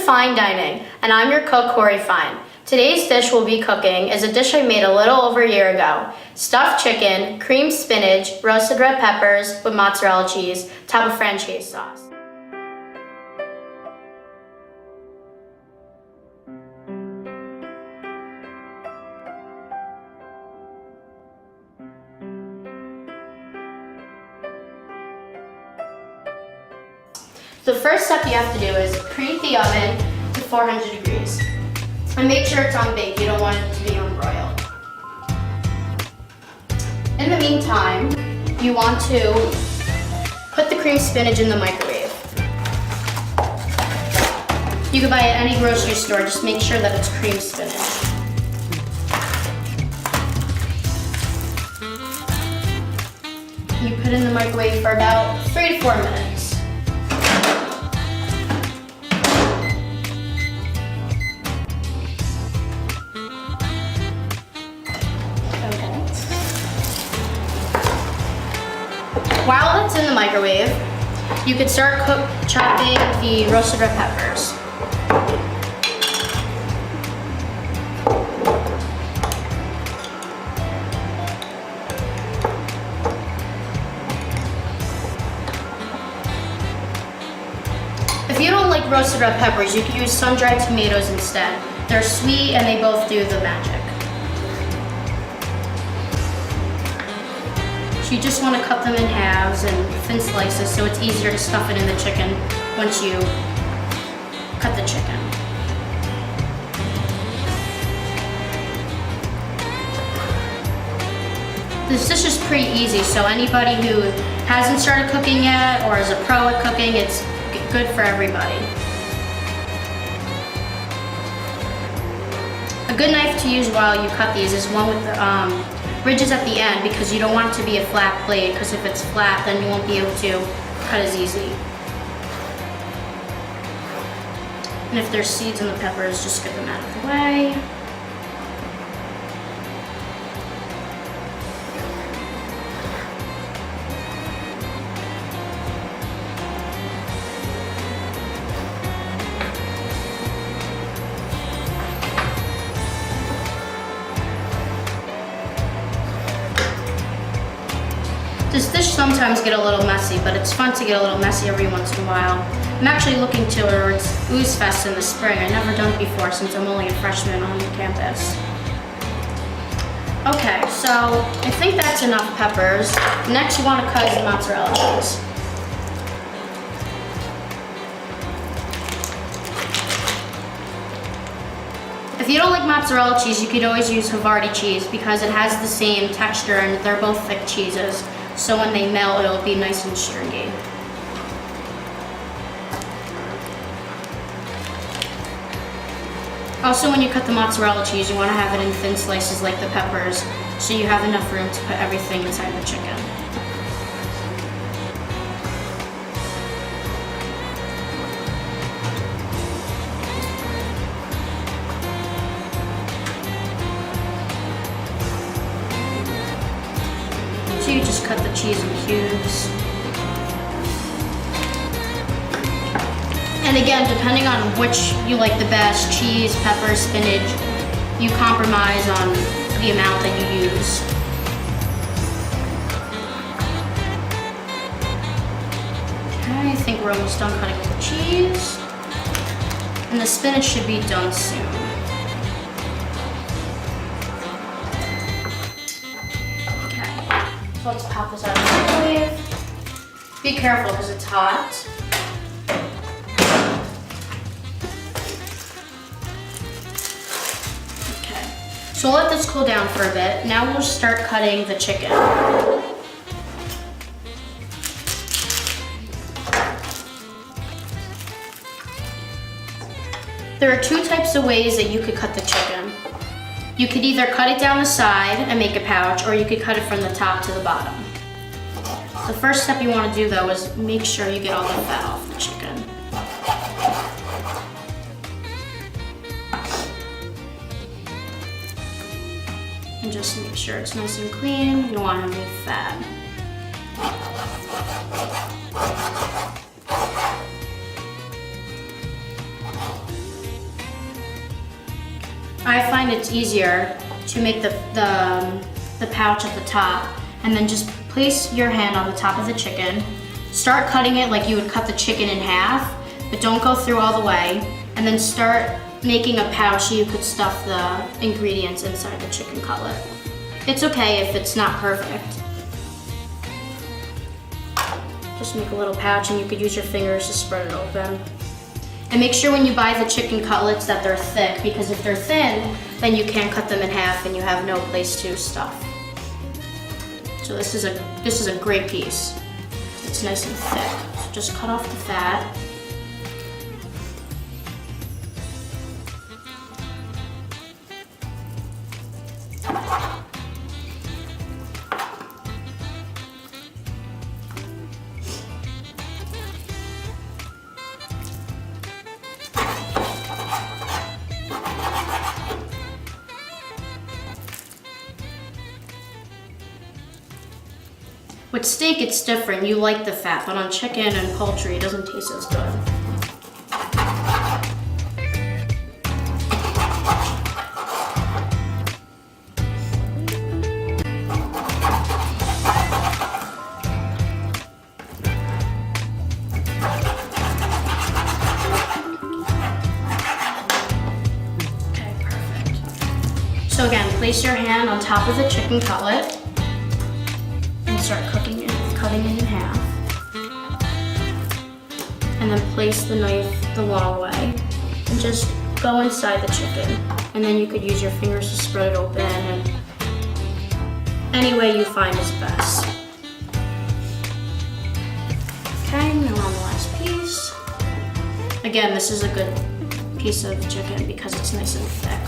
Fine Dining, and I'm your cook, Cori. Today's dish we'll be cooking is a dish I made a little over a year ago. Stuffed chicken, creamed spinach, roasted red peppers with mozzarella cheese, topped with franchise sauce. The first step you have to do is preheat the oven to 400 degrees. And make sure it's on bake, you don't want it to be on broiled. In the meantime, you want to put the creamed spinach in the microwave. You can buy it at any grocery store, just make sure that it's creamed spinach. You put it in the microwave for about 3 to 4 minutes. While it's in the microwave, you could start chopping the roasted red peppers. If you don't like roasted red peppers, you could use sun-dried tomatoes instead. They're sweet and they both do the magic. You just want to cut them in halves and thin slices so it's easier to stuff it in the chicken once you cut the chicken. This dish is pretty easy, so anybody who hasn't started cooking yet or is a pro at cooking, it's good for everybody. A good knife to use while you cut these is one with the ridges at the end, because you don't want it to be a flat blade, because if it's flat then you won't be able to cut as easy. And if there's seeds in the peppers, just get them out of the way. This dish sometimes get a little messy, but it's fun to get a little messy every once in a while. I'm actually looking towards Ooze Fest in the spring. I've never done it before since I'm only a freshman on campus. Okay, so I think that's enough peppers. Next you want to cut the mozzarella cheese. If you don't like mozzarella cheese, you could always use Havarti cheese because it has the same texture and they're both thick cheeses. So when they melt, it'll be nice and stringy. Also, when you cut the mozzarella cheese, you want to have it in thin slices like the peppers, so you have enough room to put everything inside the chicken. So you just cut the cheese in cubes. And again, depending on which you like the best, cheese, pepper, spinach, you compromise on the amount that you use. Okay, I think we're almost done cutting the cheese. And the spinach should be done soon. So let's pop this out of the microwave. Be careful because it's hot. Okay, so we'll let this cool down for a bit. Now we'll start cutting the chicken. There are 2 types of ways that you could cut the chicken. You could either cut it down the side and make a pouch, or you could cut it from the top to the bottom. The first step you want to do though is make sure you get all the fat off the chicken. And just make sure it's nice and clean. You don't want to have any fat. I find it's easier to make the pouch at the top, and then just place your hand on the top of the chicken. Start cutting it like you would cut the chicken in half, but don't go through all the way. And then start making a pouch so you could stuff the ingredients inside the chicken cutlet. It's okay if it's not perfect. Just make a little pouch and you could use your fingers to spread it open. And make sure when you buy the chicken cutlets that they're thick, because if they're thin, then you can't cut them in half and you have no place to stuff. So this is a great piece. It's nice and thick. So just cut off the fat. With steak, it's different. You like the fat, but on chicken and poultry, it doesn't taste as good. Okay, perfect. So again, place your hand on top of the chicken cutlet. Start cutting it in half. And then place the knife the long way and just go inside the chicken. And then you could use your fingers to spread it open, and any way you find is best. Okay, now on the last piece. Again, this is a good piece of chicken because it's nice and thick.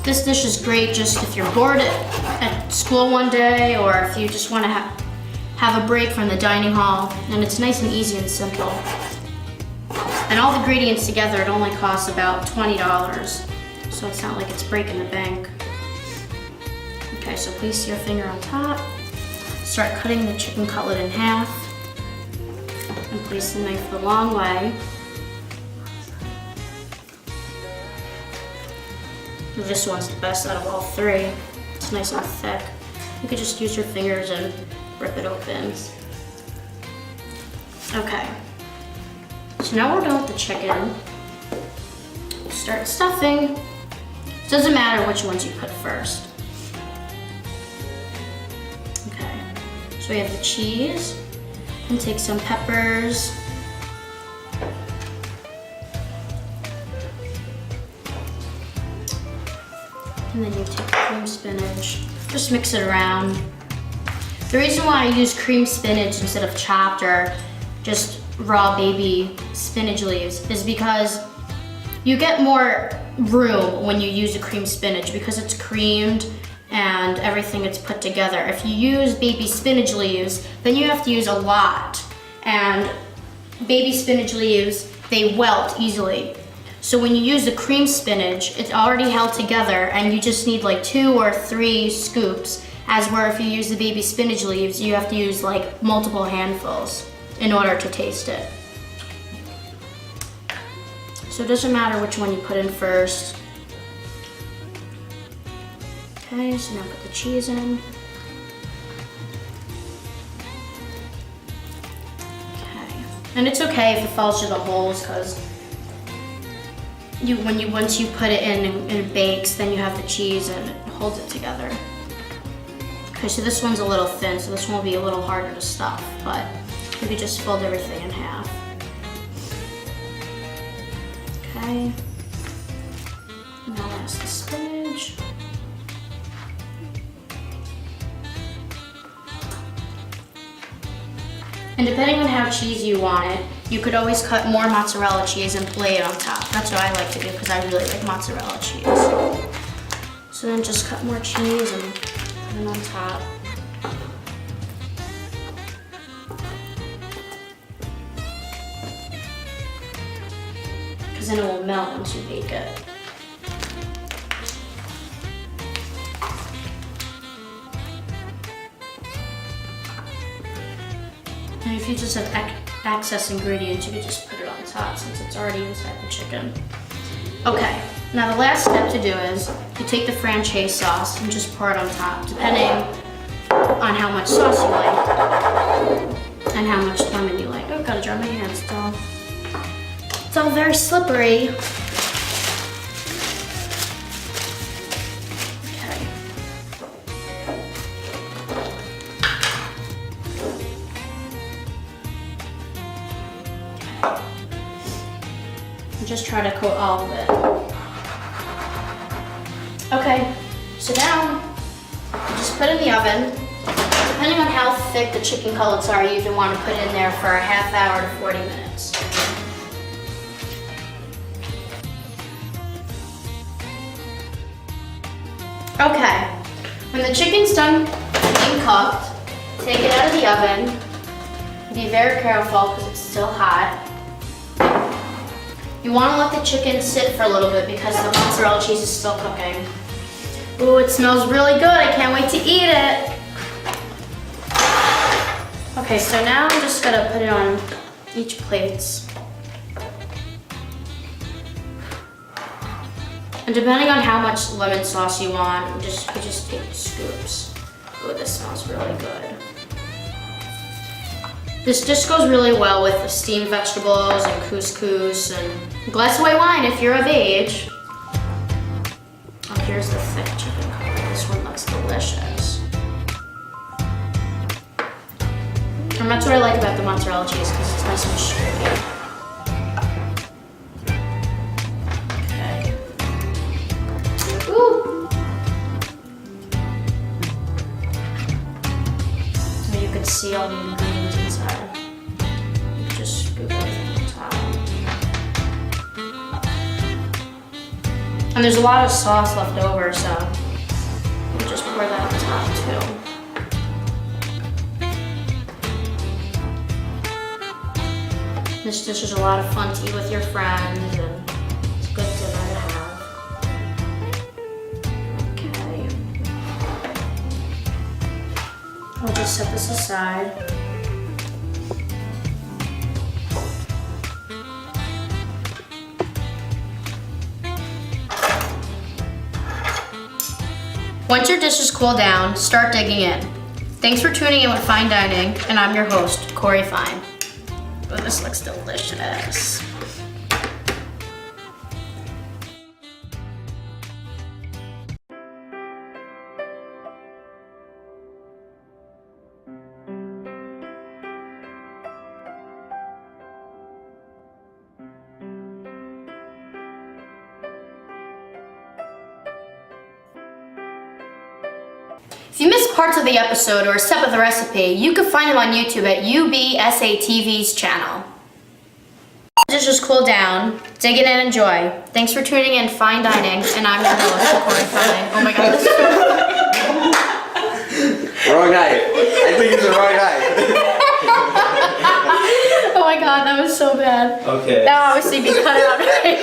This dish is great just if you're bored at school one day, or if you just want to have a break from the dining hall, and it's nice and easy and simple. And all the ingredients together, it only costs about $20, so it's not like it's breaking the bank. Okay, so place your finger on top, start cutting the chicken cutlet in half, and place the knife the long way. This one's the best out of all three. It's nice and thick. You could just use your fingers and rip it open. Okay. So now we're done with the chicken. We'll start stuffing. It doesn't matter which ones you put first. Okay. So we have the cheese. And take some peppers. And then you take cream spinach, just mix it around. The reason why I use cream spinach instead of chopped or just raw baby spinach leaves is because you get more room when you use a cream spinach because it's creamed and everything is put together. If you use baby spinach leaves, then you have to use a lot. And baby spinach leaves, they wilt easily. So when you use the cream spinach, it's already held together and you just need like 2 or 3 scoops, as where if you use the baby spinach leaves, you have to use like multiple handfuls in order to taste it. So it doesn't matter which one you put in first. Okay, so now put the cheese in. Okay, and it's okay if it falls through the holes because once you put it in and it bakes, then you have the cheese and it holds it together. Okay, so this one's a little thin, so this one will be a little harder to stuff, but you could just fold everything in half. Okay. Now that's the spinach. And depending on how cheesy you want it, you could always cut more mozzarella cheese and lay it on top. That's what I like to do because I really like mozzarella cheese. So then just cut more cheese and put it on top. because then it will melt once you bake it. And if you just have excess ingredients, you could just put it on top since it's already inside the chicken. Okay, now the last step to do is you take the franchise sauce and just pour it on top, depending on how much sauce you like and how much lemon you like. Oh, gotta dry my hands, it's all very slippery. Just try to coat all of it. Okay, so now just put in the oven. Depending on how thick the chicken cutlets are, you even want to put it in there for a half hour to 40 minutes. Okay, when the chicken's done being cooked, take it out of the oven. Be very careful because it's still hot. You want to let the chicken sit for a little bit because the mozzarella cheese is still cooking. Ooh, it smells really good. I can't wait to eat it. Okay, so now I'm just gonna put it on each plate. And depending on how much lemon sauce you want, you just take scoops. Ooh, this smells really good. This dish goes really well with the steamed vegetables and couscous and a glass of white wine if you're of age. Oh, here's the thick chicken cutlet. This one looks delicious. And that's what I like about the mozzarella cheese because it's nice and stringy. Okay. Ooh. So you can see all the ingredients inside. Just scoop everything on top. And there's a lot of sauce left over, so we'll just pour that on top too. This dish is a lot of fun to eat with your friends, and it's a good dinner to have. Okay. I'll just set this aside. Once your dishes cool down, start digging in. Thanks for tuning in with Fine Dining, and I'm your host, Cori Fine. Oh, this looks delicious. If you missed parts of the episode or a step of the recipe, you can find them on YouTube at UBSATV's channel. Just cool down, dig in and enjoy. Thanks for tuning in Fine Dining, and I'm your host, Cori Fine. Oh my god, this is so Wrong night. I think it's the wrong night. Oh my god, that was so bad. Okay. That obviously be cut out, right?